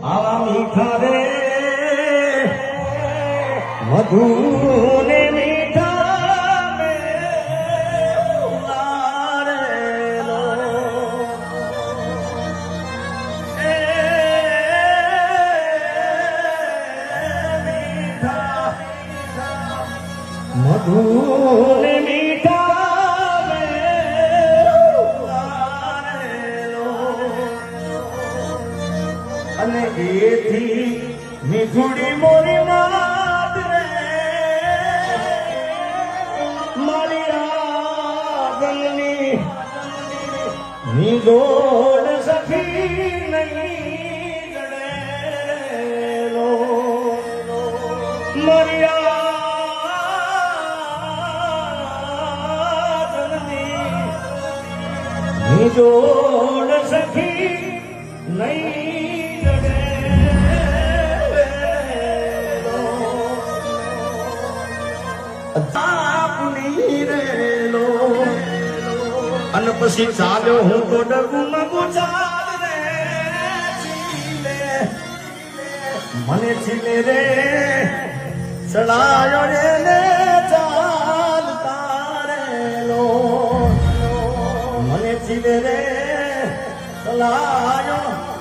આવા મીઠા રે મધુ ને મીઠા મે ઉલારેલો એ મીઠા મધુ ને મીઠા મે ઉલારેલો અને એથી મીઠુડી મોરી વાત રે મારી આગળની નિગોડ સખી નહીં જડેલો મારી આગળની નિગોડ સખી નહીં અને પછી ચાલ્યો હું તો ડગુમાં ચાલ રે મને છીલે રે ચડાયો રે ને ચાલતા રેલો મને છીલે રે ચડાયો